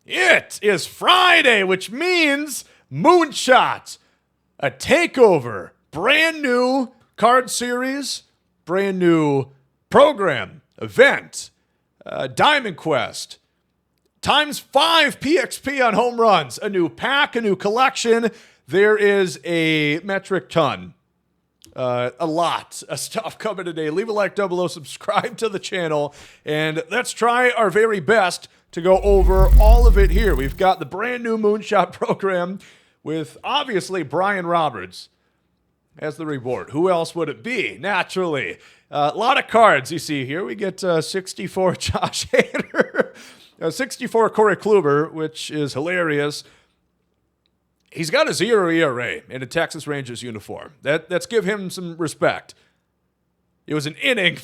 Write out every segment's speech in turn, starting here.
It is Friday, which means Moonshot, a takeover, brand new card series, brand new program, event, Diamond Quest, times 5 PXP on home runs, a new pack, a new collection. There is a metric ton, a lot of stuff coming today. Leave a like down below, subscribe to the channel, and let's try our very best to go over all of it here. We've got the brand new Moonshot program with obviously Brian Roberts as the reward. Who else would it be? Naturally. A lot of cards you see here. We get 64 Josh Hader, 64 Corey Kluber, which is hilarious. He's got a 0 ERA in a Texas Rangers uniform. Let's give him some respect. It was an inning.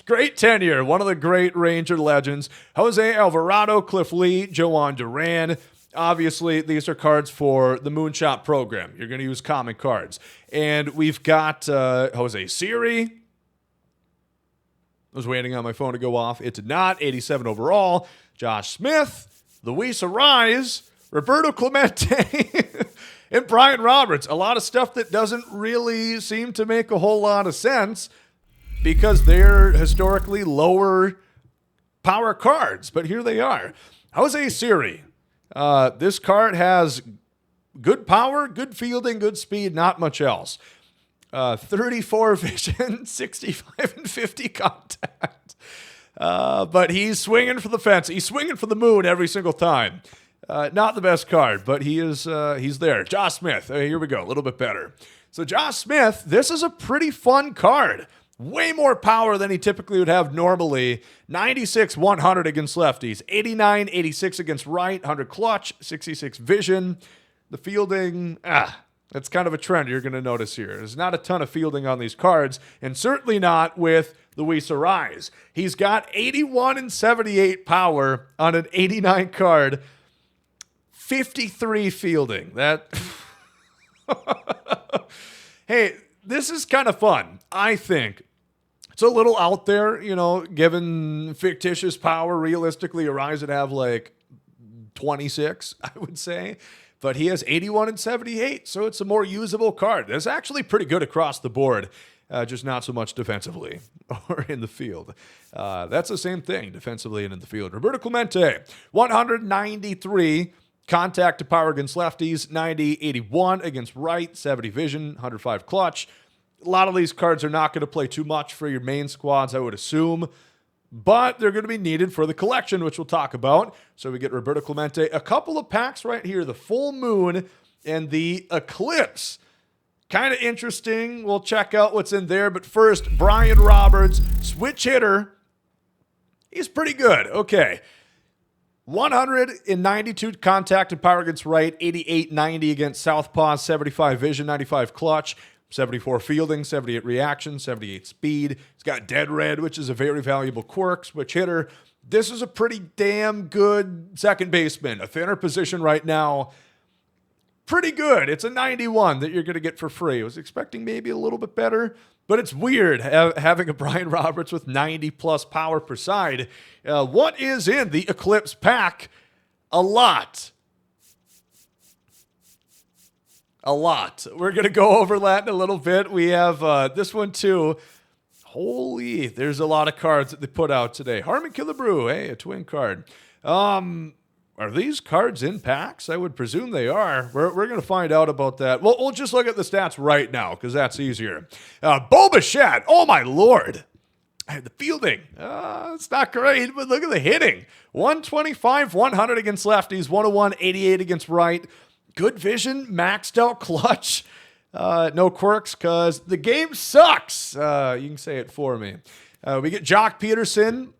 Great tenure. One of the great Ranger legends. Jose Alvarado, Cliff Lee, Joan Duran. Obviously, these are cards for the Moonshot program. You're going to use common cards. And we've got Jose Siri. I was waiting on my phone to go off. It did not. 87 overall. Josh Smith, Luis Ariz, Roberto Clemente, and Brian Roberts. A lot of stuff that doesn't really seem to make a whole lot of sense because they're historically lower power cards. But here they are. Jose Siri. This card has good power, good fielding, good speed, not much else. 34 vision, 65 and 50 contact. But he's swinging for the fence. He's swinging for the moon every single time. Not the best card, but he's there. Josh Smith. Here we go. A little bit better. So Josh Smith, this is a pretty fun card. Way more power than he typically would have normally. 96, 100 against lefties. 89, 86 against right. 100 clutch. 66 vision. The fielding, that's kind of a trend you're going to notice here. There's not a ton of fielding on these cards, and certainly not with Luis Ariz. He's got 81 and 78 power on an 89 card. 53 fielding. That. Hey, this is kind of fun, I think. It's a little out there, given fictitious power. Realistically, Ariz would have like 26, I would say. But he has 81 and 78, so it's a more usable card. That's actually pretty good across the board, just not so much defensively or in the field. That's the same thing, defensively and in the field. Roberto Clemente, 193 contact to power against lefties, 90, 81 against right, 70 vision, 105 clutch. A lot of these cards are not going to play too much for your main squads, I would assume, but they're going to be needed for the collection, which we'll talk about. So we get Roberto Clemente. A couple of packs right here, the full moon and the eclipse. Kind of interesting. We'll check out what's in there. But first, Brian Roberts, switch hitter. He's pretty good. Okay. 192 contact and power against right, 88, 90 against southpaw, 75 vision, 95 clutch, 74 fielding, 78 reaction, 78 speed. He's got dead red, which is a very valuable quirk, switch hitter. This is a pretty damn good second baseman. A thinner position right now. Pretty good. It's a 91 that you're going to get for free. I was expecting maybe a little bit better, but it's weird having a Brian Roberts with 90 plus power per side. What is in the Eclipse pack? A lot. A lot. We're going to go over that in a little bit. We have this one too. Holy, there's a lot of cards that they put out today. Harmon Killebrew, hey, a twin card. Are these cards in packs? I would presume they are. We're going to find out about that. Well, we'll just look at the stats right now because that's easier. Bo Bichette, oh my lord. The fielding, it's not great, but look at the hitting. 125, 100 against lefties, 101, 88 against right. Good vision, maxed out clutch. No quirks because the game sucks. You can say it for me. We get Jock Peterson.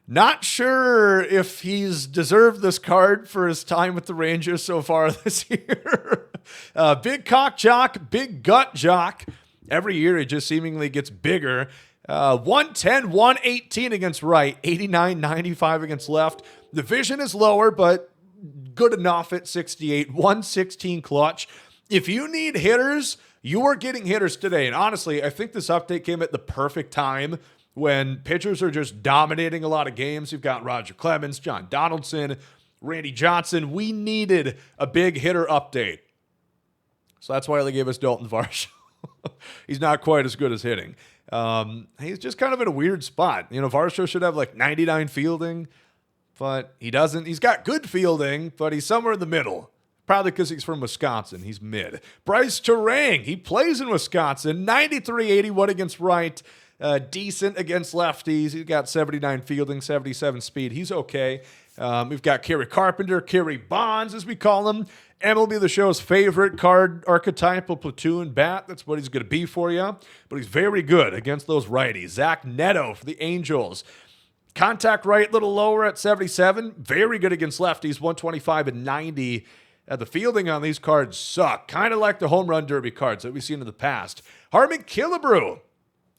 Not sure if he's deserved this card for his time with the Rangers so far this year. Big cock jock, big gut jock. Every year he just seemingly gets bigger. 110, 118 against right, 89, 95 against left. The vision is lower, but good enough at 68, 116 clutch. If you need hitters, you are getting hitters today. And honestly, I think this update came at the perfect time when pitchers are just dominating a lot of games. You've got Roger Clemens, John Donaldson, Randy Johnson. We needed a big hitter update. So that's why they gave us Dalton Varsho. He's not quite as good as hitting. He's just kind of in a weird spot. You know, Varsho should have like 99 fielding, but he doesn't. He's got good fielding, but he's somewhere in the middle. Probably because he's from Wisconsin. He's mid. Bryce Terang, he plays in Wisconsin. 93-81 against right. Decent against lefties. He's got 79 fielding, 77 speed. He's okay. We've got Kerry Carpenter, Kerry Bonds, as we call him. MLB The Show's favorite card archetypal platoon bat. That's what he's going to be for you. But he's very good against those righties. Zach Neto for the Angels. Contact right, a little lower at 77. Very good against lefties, 125 and 90. The fielding on these cards suck. Kind of like the home run derby cards that we've seen in the past. Harmon Killebrew.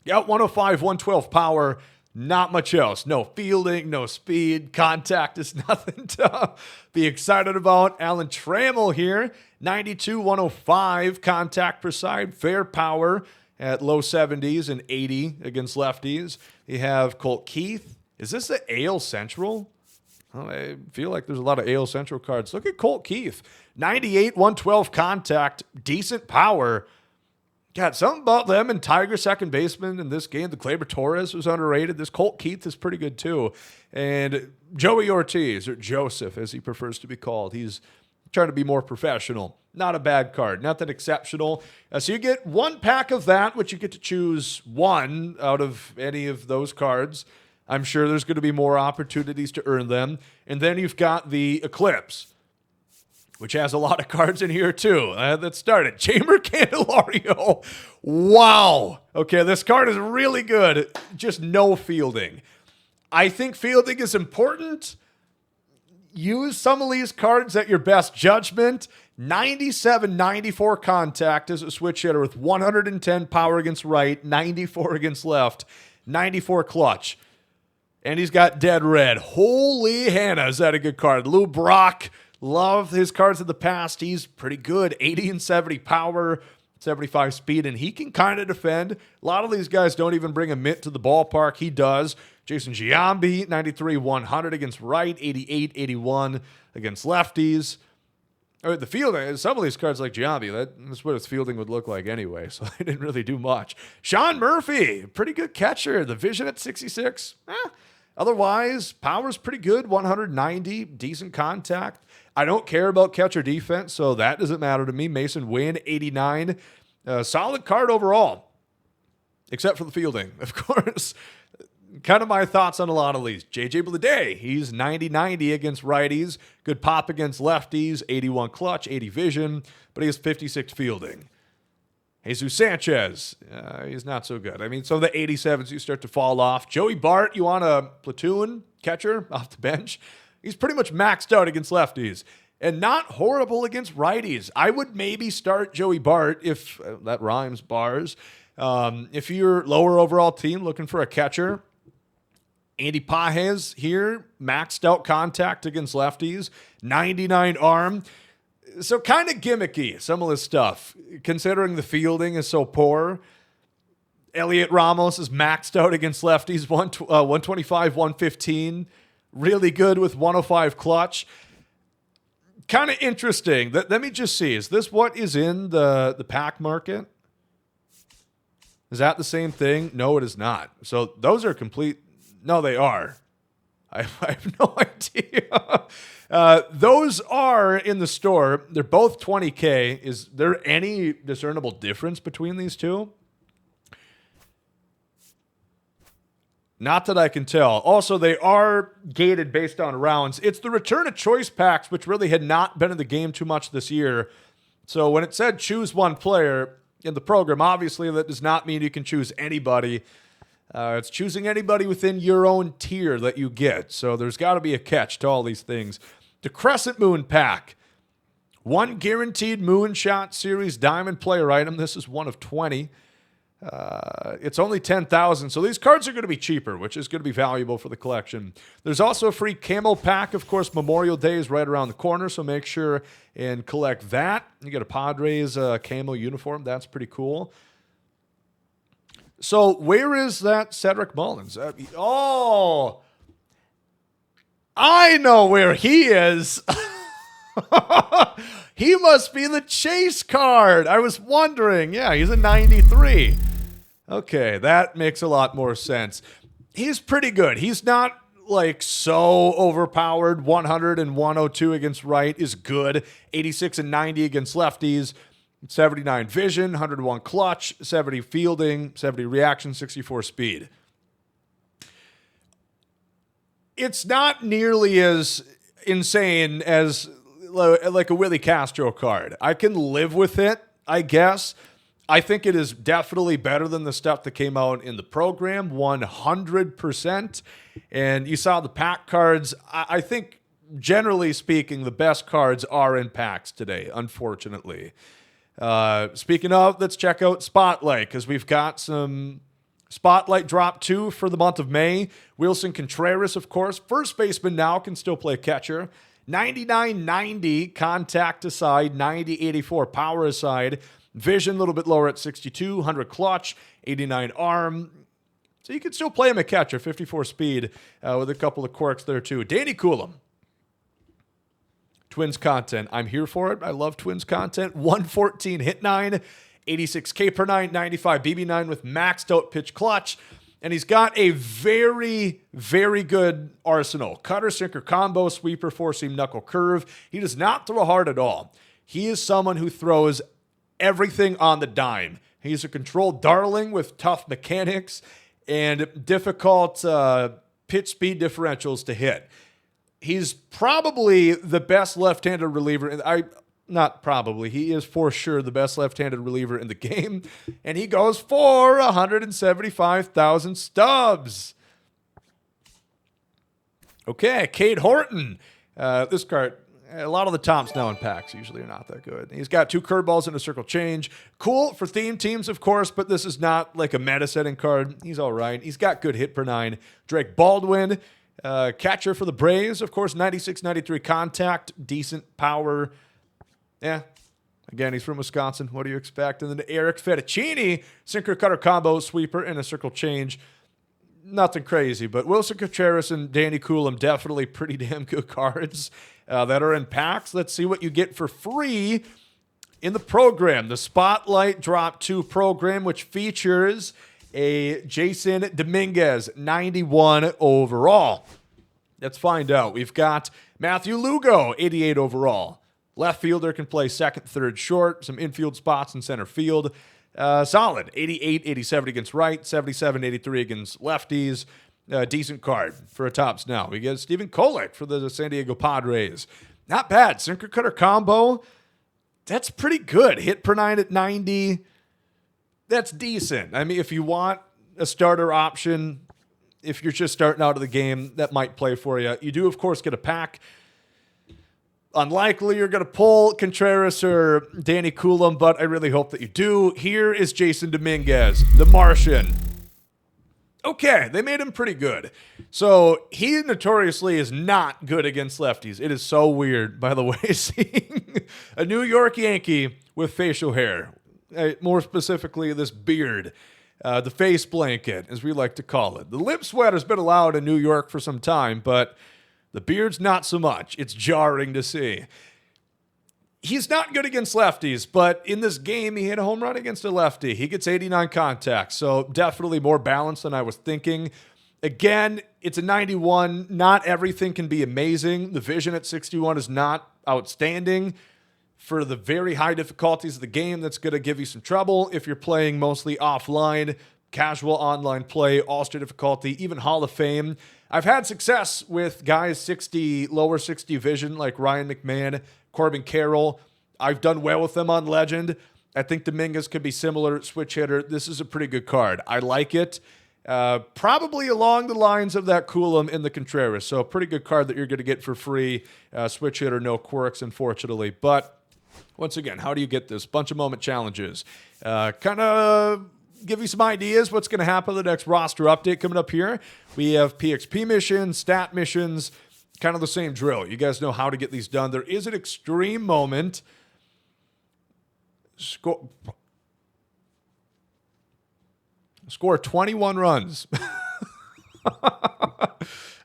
Got 105, 112 power. Not much else. No fielding, no speed. Contact is nothing to be excited about. Alan Trammell here. 92, 105. Contact per side. Fair power at low 70s and 80 against lefties. You have Colt Keith. Is this the AL Central? Well, I feel like there's a lot of AL Central cards. Look at Colt Keith. 98, 112 contact. Decent power. God, something about them and Tiger second baseman in this game. The Gleyber Torres was underrated. This Colt Keith is pretty good too. And Joey Ortiz, or Joseph as he prefers to be called. He's trying to be more professional. Not a bad card. Nothing exceptional. So you get one pack of that, which you get to choose one out of any of those cards. I'm sure there's going to be more opportunities to earn them. And then you've got the Eclipse, which has a lot of cards in here too. Let's start it. Chamber Candelario. Wow. Okay, this card is really good. Just no fielding. I think fielding is important. Use some of these cards at your best judgment. 97, 94 contact as a switch hitter with 110 power against right, 94 against left, 94 clutch. And he's got dead red. Holy Hannah, is that a good card? Lou Brock. Love his cards in the past. He's pretty good. 80 and 70 power, 75 speed, and he can kind of defend. A lot of these guys don't even bring a mitt to the ballpark. He does. Jason Giambi, 93, 100 against right, 88, 81 against lefties. The fielding, some of these cards like Giambi, that's what his fielding would look like anyway, so they didn't really do much. Sean Murphy, pretty good catcher. The vision at 66. Otherwise, power's pretty good, 190, decent contact. I don't care about catcher defense, so that doesn't matter to me. Mason Wynn, 89. Solid card overall, except for the fielding, of course. Kind of my thoughts on a lot of these. JJ Bleday, he's 90-90 against righties. Good pop against lefties, 81 clutch, 80 vision, but he has 56 fielding. Jesus Sanchez, he's not so good. I mean, some of the 87s you start to fall off. Joey Bart, you want a platoon catcher off the bench? He's pretty much maxed out against lefties and not horrible against righties. I would maybe start Joey Bart if that rhymes, bars. If you're lower overall team looking for a catcher, Andy Pages here, maxed out contact against lefties, 99 arm. So kind of gimmicky, some of this stuff, considering the fielding is so poor. Elliot Ramos is maxed out against lefties, 125, 115. Really good with 105 clutch. Kind of interesting. Let me just see. Is this what is in the pack market? Is that the same thing? No, it is not. So those are complete. No, they are. I have no idea. Those are in the store. They're both 20K. Is there any discernible difference between these two? Not that I can tell. Also, they are gated based on rounds. It's the return of choice packs, which really had not been in the game too much this year. So when it said choose one player in the program, obviously that does not mean you can choose anybody. It's choosing anybody within your own tier that you get. So there's got to be a catch to all these things. The Crescent Moon pack. One guaranteed Moonshot Series Diamond player item. This is one of 20. It's only 10,000, so these cards are going to be cheaper, which is going to be valuable for the collection. There's also a free camo pack. Of course, Memorial Day is right around the corner, so make sure and collect that. You get a Padres camo uniform. That's pretty cool. So where is that Cedric Mullins? I know where he is. He must be the chase card. I was wondering. Yeah, he's a 93. Okay, that makes a lot more sense. He's pretty good. He's not like so overpowered. 100 and 102 against right is good. 86 and 90 against lefties. 79 vision, 101 clutch, 70 fielding, 70 reaction, 64 speed. It's not nearly as insane as like a Willie Castro card. I can live with it, I guess. I think it is definitely better than the stuff that came out in the program, 100%. And you saw the pack cards. I think, generally speaking, the best cards are in packs today, unfortunately. Speaking of, let's check out Spotlight, because we've got some Spotlight drop 2 for the month of May. Wilson Contreras, of course. First baseman now, can still play catcher. 99-90 contact aside, 90-84 power aside. Vision a little bit lower at 62, 100 clutch, 89 arm. So you can still play him at catcher, 54 speed, with a couple of quirks there too. Danny Coulomb. Twins content. I'm here for it. I love Twins content. 114 hit 9, 86 K per 9, 95 BB 9 with maxed out pitch clutch. And he's got a very, very good arsenal. Cutter, sinker, combo, sweeper, four-seam, knuckle, curve. He does not throw hard at all. He is someone who throws everything on the dime. He's a controlled darling with tough mechanics and difficult pitch speed differentials to hit. He's probably the best left-handed reliever. Not probably. He is for sure the best left-handed reliever in the game. And he goes for 175,000 stubs. Okay, Cade Horton. This card, a lot of the tops now in packs usually are not that good. He's got 2 curveballs and a circle change. Cool for theme teams, of course, but this is not like a meta-setting card. He's all right. He's got good hit per 9. Drake Baldwin. Catcher for the Braves, of course, 96-93 contact, decent power. Yeah, again, he's from Wisconsin. What do you expect? And then Eric Fettuccini, sinker, cutter, combo, sweeper, and a circle change. Nothing crazy, but Wilson Contreras and Danny Coulomb, definitely pretty damn good cards that are in packs. Let's see what you get for free in the program. The Spotlight Drop 2 program, which features a Jason Dominguez, 91 overall. Let's find out. We've got Matthew Lugo, 88 overall. Left fielder, can play second, third, short. Some infield spots in center field. Solid. 88, 87 against right. 77, 83 against lefties. Decent card for a tops now. We get Steven Kolek for the San Diego Padres. Not bad. Sinker cutter combo. That's pretty good. Hit per 9 at 90. That's decent. I mean, if you want a starter option, if you're just starting out of the game, that might play for you. You do, of course, get a pack. Unlikely you're going to pull Contreras or Danny Coulomb, but I really hope that you do. Here is Jason Dominguez, the Martian. Okay, they made him pretty good. So he notoriously is not good against lefties. It is so weird, by the way, seeing a New York Yankee with facial hair. More specifically, this beard, the face blanket, as we like to call it. The lip sweater's been allowed in New York for some time, but the beard's not so much. It's jarring to see. He's not good against lefties, but in this game, he hit a home run against a lefty. He gets 89 contacts, so definitely more balanced than I was thinking. Again, it's a 91. Not everything can be amazing. The vision at 61 is not outstanding. For the very high difficulties of the game, that's going to give you some trouble if you're playing mostly offline, casual online play, all-star difficulty, even Hall of Fame. I've had success with guys 60, lower 60 vision like Ryan McMahon, Corbin Carroll. I've done well with them on Legend. I think Dominguez could be similar switch hitter. This is a pretty good card. I like it. Probably along the lines of that Coulomb in the Contreras. So a pretty good card that you're going to get for free. Switch hitter, no quirks, unfortunately. But once again, how do you get this? Bunch of moment challenges. Kind of give you some ideas what's going to happen in the next roster update coming up here. We have PXP missions, stat missions, kind of the same drill. You guys know how to get these done. There is an extreme moment. Score 21 runs.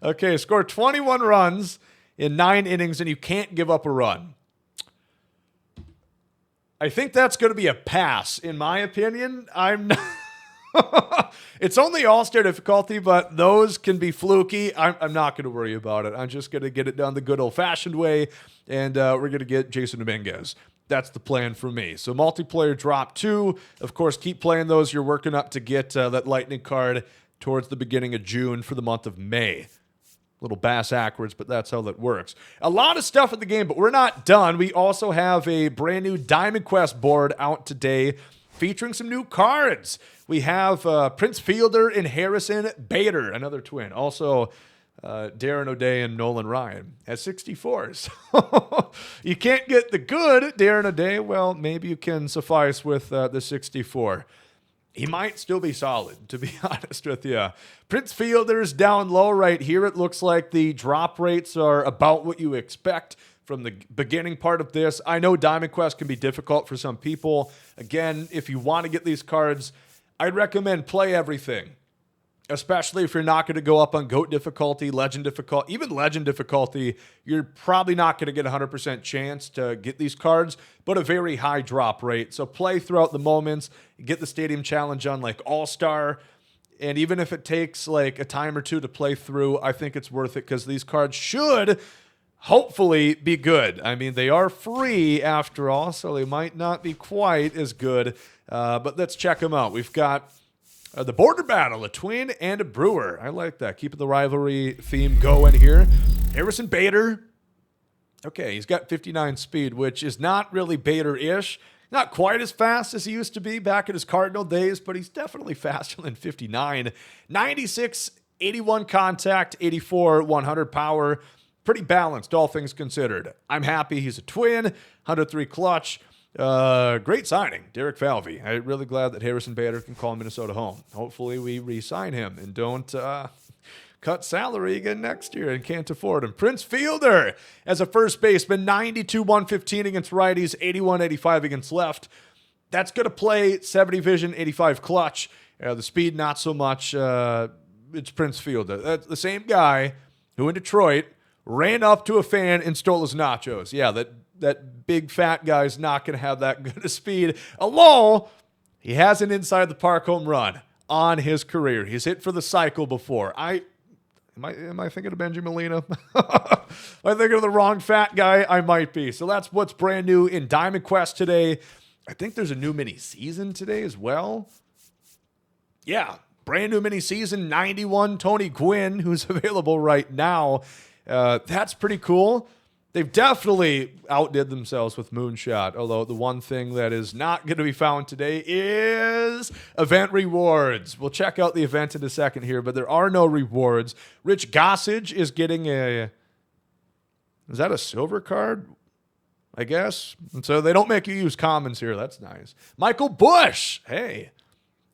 Okay, score 21 runs in 9 innings, and you can't give up a run. I think that's going to be a pass, in my opinion. I'm not. It's only all-star difficulty, but those can be fluky. I'm not going to worry about it. I'm just going to get it done the good old-fashioned way, and we're going to get Jason Dominguez. That's the plan for me. So multiplayer drop 2. Of course, keep playing those. You're working up to get that lightning card towards the beginning of June for the month of May. Little bass backwards, but that's how that works. A lot of stuff in the game, but we're not done. We also have a brand new Diamond Quest board out today featuring some new cards. We have Prince Fielder and Harrison Bader, another twin. Also, Darren O'Day and Nolan Ryan at 64s. You can't get the good Darren O'Day. Well, maybe you can suffice with the 64. He might still be solid, to be honest with you. Prince Fielder's down low right here. It looks like the drop rates are about what you expect from the beginning part of this. I know Diamond Quest can be difficult for some people. Again, if you want to get these cards, I'd recommend play everything, especially if you're not going to go up on GOAT difficulty, Legend difficulty, even Legend difficulty. You're probably not going to get a 100% chance to get these cards, but a very high drop rate. So play throughout the moments, get the Stadium Challenge on like All-Star, and even if it takes like a time or two to play through, I think it's worth it because these cards should hopefully be good. I mean, they are free after all, so they might not be quite as good, but let's check them out. We've got the Border Battle, a twin and a brewer. I like that. Keeping the rivalry theme going here. Harrison Bader. Okay, he's got 59 speed, which is not really Bader-ish. Not quite as fast as he used to be back in his Cardinal days, but he's definitely faster than 59. 96, 81 contact, 84, 100 power. Pretty balanced, all things considered. I'm happy he's a twin. 103 clutch. Great signing, Derek Falvey. I'm really glad that Harrison Bader can call Minnesota home. Hopefully we re-sign him and don't cut salary again next year and can't afford him. Prince Fielder as a first baseman, 92, 115 against righties, 81, 85 against left. That's going to play 70 vision, 85 clutch. The speed, not so much. It's Prince Fielder. That's the same guy who in Detroit ran up to a fan and stole his nachos. Yeah, that big fat guy's not going to have that good a speed. Although he has an inside the park home run on his career. He's hit for the cycle before. Am I thinking of Benji Molina? Am I thinking of the wrong fat guy? I might be. So that's what's brand new in Diamond Quest today. I think there's a new mini season today as well. Yeah, brand new mini season, 91 Tony Gwynn, who's available right now. That's pretty cool. They've definitely outdid themselves with Moonshot, although the one thing that is not going to be found today is event rewards. We'll check out the event in a second here, but there are no rewards. Rich Gossage is getting is that a silver card? I guess. And so they don't make you use commons here. That's nice. Michael Bush. Hey,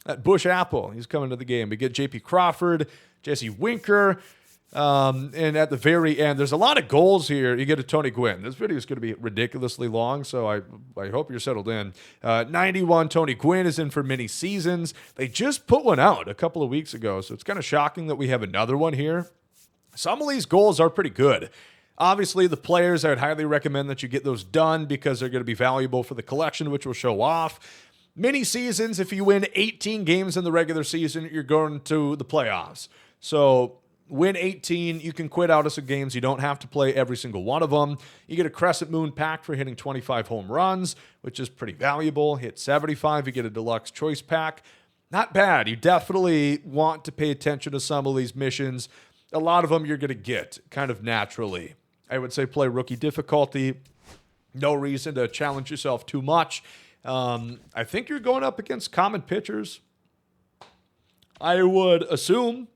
that Bush Apple. He's coming to the game. We get J.P. Crawford, Jesse Winker. And at the very end, there's a lot of goals here. You get a Tony Gwynn. This video is going to be ridiculously long, so I hope you're settled in. 91 Tony Gwynn is in for mini seasons. They just put one out a couple of weeks ago, so it's kind of shocking that we have another one here. Some of these goals are pretty good. Obviously, the players, I would highly recommend that you get those done because they're going to be valuable for the collection, which will show off. Mini seasons, if you win 18 games in the regular season, you're going to the playoffs. So win 18, you can quit out of some games. You don't have to play every single one of them. You get a Crescent Moon pack for hitting 25 home runs, which is pretty valuable. Hit 75, you get a deluxe choice pack. Not bad. You definitely want to pay attention to some of these missions. A lot of them you're going to get kind of naturally. I would say play rookie difficulty. No reason to challenge yourself too much. I think you're going up against common pitchers. I would assume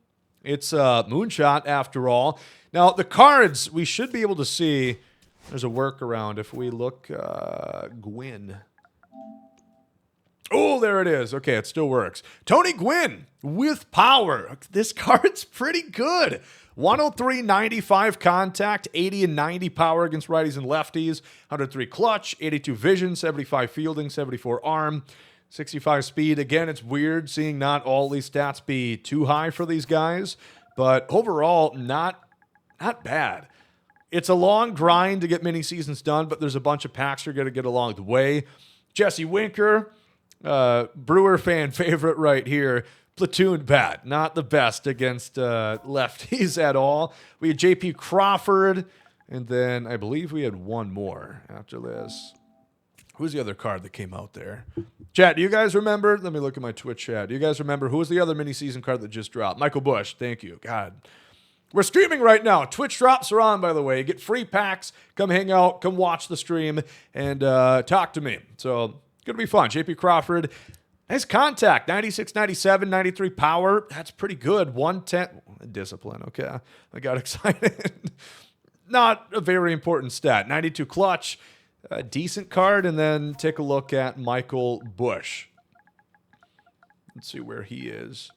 it's Moonshot after all. Now, the cards, we should be able to see. There's a workaround if we look Gwynn. Oh, there it is. Okay, it still works. Tony Gwynn with power. This card's pretty good. 103, 95 contact, 80 and 90 power against righties and lefties, 103 clutch, 82 vision, 75 fielding, 74 arm. 65 speed. Again, it's weird seeing not all these stats be too high for these guys, but overall, not bad. It's a long grind to get mini seasons done, but there's a bunch of packs you're going to get along the way. Jesse Winker, Brewer fan favorite right here. Platoon bat, not the best against lefties at all. We had J.P. Crawford, and then I believe we had one more after this. Who's the other card that came out there? Chat, do you guys remember? Let me look at my Twitch chat. Do you guys remember who was the other mini season card that just dropped? Michael Bush, thank you. God. We're streaming right now. Twitch drops are on, by the way. Get free packs. Come hang out. Come watch the stream and talk to me. So, going to be fun. J.P. Crawford, nice contact. 96, 97, 93 power. That's pretty good. 110. Discipline, okay. I got excited. Not a very important stat. 92 clutch. A decent card. And then take a look at Michael Bush. Let's see where he is.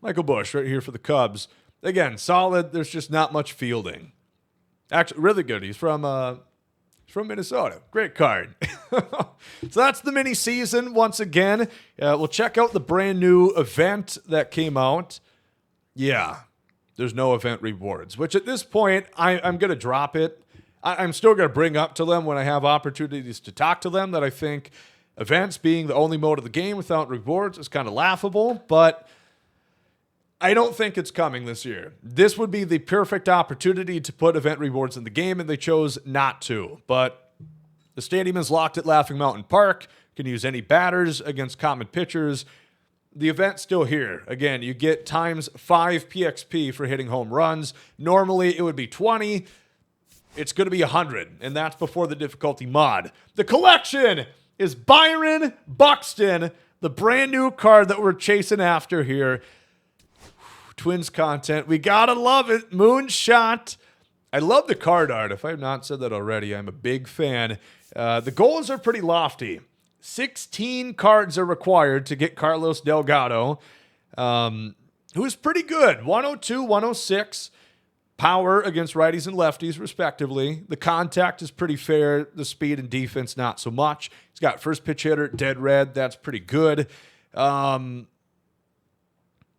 Michael Bush right here for the Cubs. Again, solid. There's just not much fielding. Actually, really good. He's from Minnesota. Great card. So that's the mini season once again. We'll check out the brand new event that came out. Yeah, there's no event rewards, which at this point, I'm going to drop it. I'm still going to bring up to them when I have opportunities to talk to them that I think events being the only mode of the game without rewards is kind of laughable, but I don't think it's coming this year. This would be the perfect opportunity to put event rewards in the game, and they chose not to. But the stadium is locked at Laughing Mountain Park. Can use any batters against common pitchers. The event's still here. Again, you get times 5 PXP for hitting home runs. Normally, it would be 20. It's going to be 100, and that's before the difficulty mod. The collection is Byron Buxton, the brand new card that we're chasing after here. Twins content. We gotta love it. Moonshot. I love the card art. If I have not said that already, I'm a big fan. The goals are pretty lofty. 16 cards are required to get Carlos Delgado, who's pretty good. 102, 106. Power against righties and lefties, respectively. The contact is pretty fair. The speed and defense, not so much. He's got first pitch hitter, dead red. That's pretty good.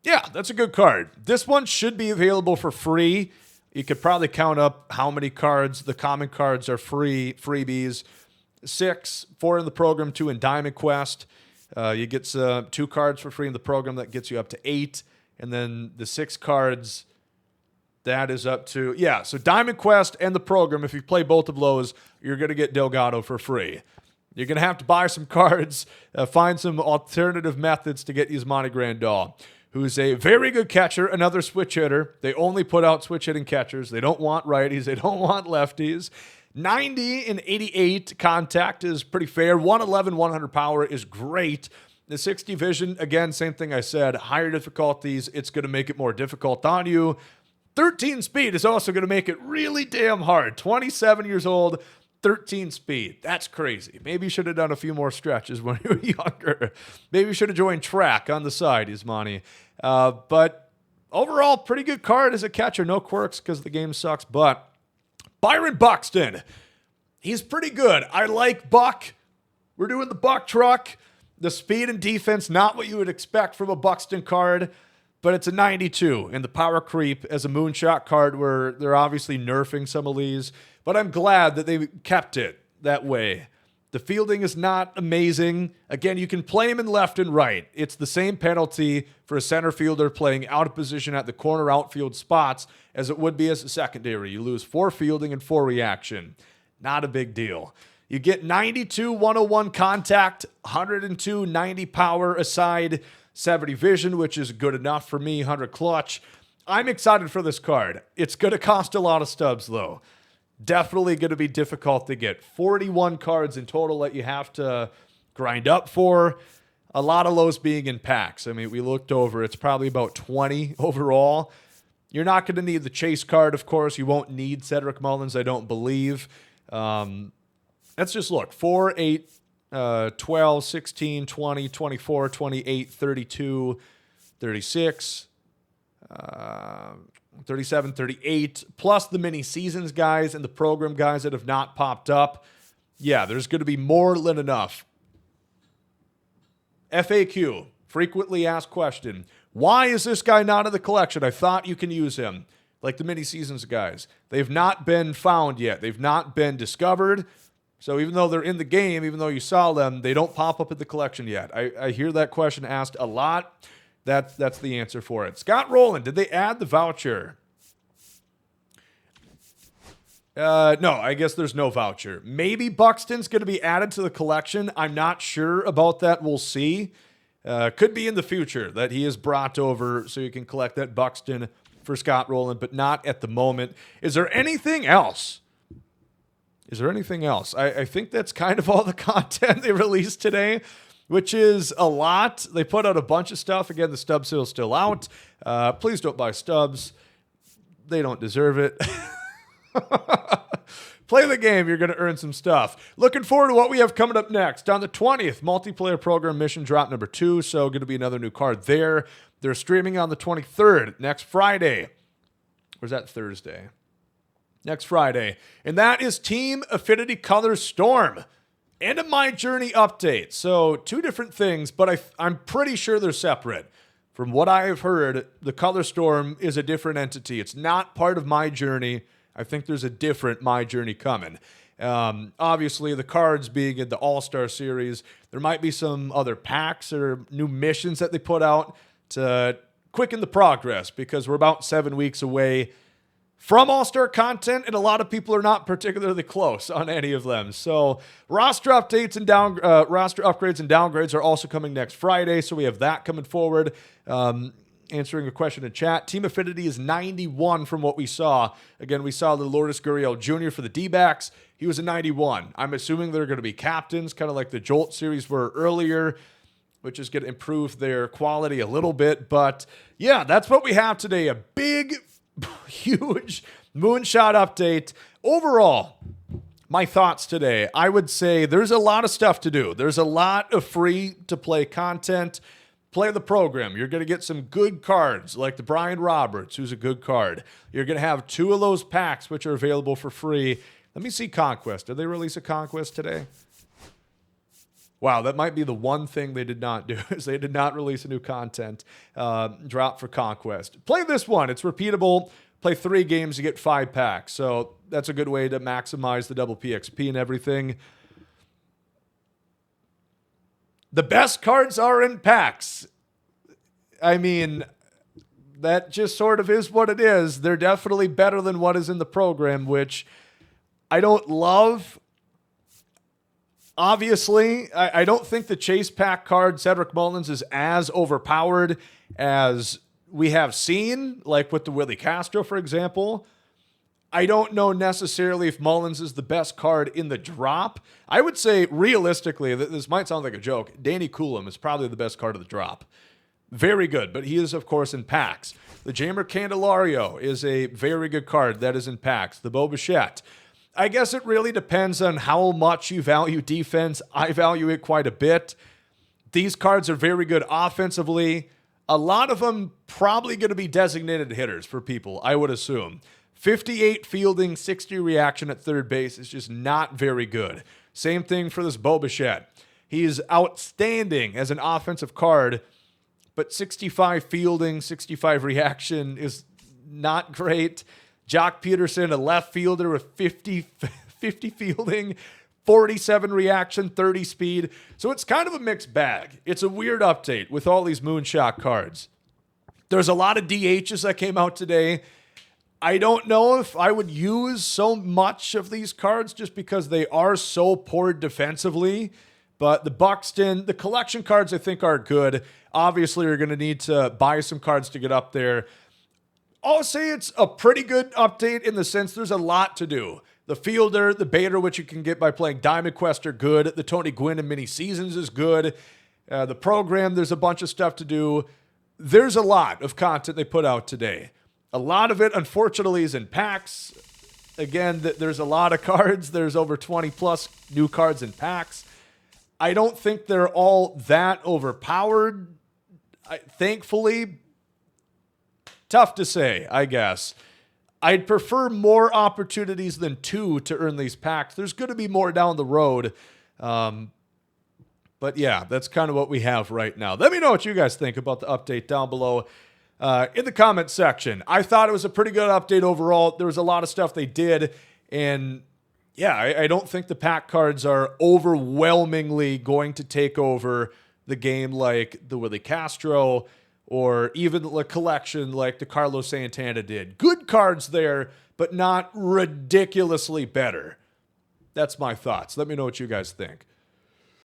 Yeah, that's a good card. This one should be available for free. You could probably count up how many cards. The common cards are free, freebies. 6, 4 in the program, 2 in Diamond Quest. You get 2 cards for free in the program. That gets you up to 8. And then the 6 cards, that is up to... Yeah, so Diamond Quest and the program, if you play both of those, you're going to get Delgado for free. You're going to have to buy some cards, find some alternative methods to get Yasmani Grandal, who's a very good catcher, another switch hitter. They only put out switch hitting catchers. They don't want righties. They don't want lefties. 90 and 88 contact is pretty fair. 111, 100 power is great. The 60 vision, again, same thing I said. Higher difficulties, it's going to make it more difficult on you. 13 speed is also going to make it really damn hard. 27 years old, 13 speed. That's crazy. Maybe you should have done a few more stretches when you were younger. Maybe you should have joined track on the side, Yasmani. But overall, pretty good card as a catcher. No quirks because the game sucks. But Byron Buxton, he's pretty good. I like Buck. We're doing the Buck truck. The speed and defense, not what you would expect from a Buxton card, but it's a 92. And the power creep as a Moonshot card where they're obviously nerfing some of these. But I'm glad that they kept it that way. The fielding is not amazing. Again, you can play him in left and right. It's the same penalty for a center fielder playing out of position at the corner outfield spots as it would be as a secondary. You lose 4 fielding and 4 reaction. Not a big deal. You get 92, 101 contact, 102, 90 power aside, 70 vision, which is good enough for me, 100 clutch. I'm excited for this card. It's going to cost a lot of stubs, though. Definitely going to be difficult to get. 41 cards in total that you have to grind up for. A lot of those being in packs. I mean, we looked over. It's probably about 20 overall. You're not going to need the chase card, of course. You won't need Cedric Mullins, I don't believe. Let's just look. 4, 8, 12, 16, 20, 24, 28, 32, 36, 37, 38, plus the mini seasons guys and the program guys that have not popped up. Yeah, there's going to be more than enough FAQ, frequently asked question. Why is this guy not in the collection? I thought you can use him. Like the mini seasons guys. They've not been found yet. They've not been discovered. So even though they're in the game, even though you saw them, they don't pop up in the collection yet. I hear that question asked a lot. That's the answer for it. Scott Rowland, did they add the voucher? No, I guess there's no voucher. Maybe Buxton's going to be added to the collection. I'm not sure about that. We'll see. Could be in the future that he is brought over so you can collect that Buxton for Scott Rowland, but not at the moment. Is there anything else? I think that's kind of all the content they released today, which is a lot. They put out a bunch of stuff. Again, the stub sale's still out. Please don't buy stubs. They don't deserve it. Play the game. You're going to earn some stuff. Looking forward to what we have coming up next. On the 20th, multiplayer program mission drop number 2. So going to be another new card there. They're streaming on the 23rd, next Friday. Or is that Thursday? Next Friday. And that is Team Affinity Colors Storm and a My Journey update. So 2 different things, but I'm pretty sure they're separate. From what I have heard, the Color Storm is a different entity. It's not part of My Journey. I think there's a different My Journey coming. Obviously, the cards being in the All-Star Series, there might be some other packs or new missions that they put out to quicken the progress because we're about 7 weeks away from All-Star content, and a lot of people are not particularly close on any of them. So roster updates and roster upgrades and downgrades are also coming next Friday, so we have that coming forward. Answering a question in chat, Team Affinity is 91 from what we saw. Again, we saw the Lourdes Gurriel Jr. for the D-backs. He was a 91. I'm assuming they're going to be captains, kind of like the Jolt series were earlier, which is going to improve their quality a little bit. But yeah, that's what we have today. A big, huge Moonshot update. Overall, my thoughts today, I would say there's a lot of stuff to do. There's a lot of free-to-play content. Play the program. You're going to get some good cards like the Brian Roberts, who's a good card. You're going to have 2 of those packs, which are available for free. Let me see Conquest. Did they release a Conquest today? Wow, that might be the one thing they did not do, is they did not release a new content drop for Conquest. Play this one. It's repeatable. Play 3 games, you get 5 packs. So that's a good way to maximize the double PXP and everything. The best cards are in packs. I mean, that just sort of is what it is. They're definitely better than what is in the program, which I don't love. Obviously, I don't think the Chase Pack card, Cedric Mullins, is as overpowered as we have seen, like with the Willie Castro, for example. I don't know necessarily if Mullins is the best card in the drop. I would say, realistically, this might sound like a joke, Danny Coulomb is probably the best card of the drop. Very good, but he is, of course, in packs. The Jamer Candelario is a very good card that is in packs. The Bo Bichette. I guess it really depends on how much you value defense. I value it quite a bit. These cards are very good offensively. A lot of them probably going to be designated hitters for people, I would assume. 58 fielding, 60 reaction at third base is just not very good. Same thing for this Bo Bichette. He's outstanding as an offensive card, but 65 fielding, 65 reaction is not great. Jock Peterson, a left fielder with 50 fielding, 47 reaction, 30 speed. So it's kind of a mixed bag. It's a weird update with all these Moonshot cards. There's a lot of DHs that came out today. I don't know if I would use so much of these cards just because they are so poor defensively. But the Buxton, the collection cards I think are good. Obviously, you're going to need to buy some cards to get up there. I'll say it's a pretty good update in the sense there's a lot to do. The Fielder, the Bader, which you can get by playing Diamond Quest, are good. The Tony Gwynn and Mini Seasons is good. The program, there's a bunch of stuff to do. There's a lot of content they put out today. A lot of it, unfortunately, is in packs. Again, there's a lot of cards. There's over 20 plus new cards in packs. I don't think they're all that overpowered, thankfully. Tough to say, I guess. I'd prefer more opportunities than 2 to earn these packs. There's going to be more down the road. But yeah, that's kind of what we have right now. Let me know what you guys think about the update down below in the comment section. I thought it was a pretty good update overall. There was a lot of stuff they did. And yeah, I don't think the pack cards are overwhelmingly going to take over the game like the Willie Castro or even the collection like the Carlos Santana did. Good cards there, but not ridiculously better. That's my thoughts. Let me know what you guys think.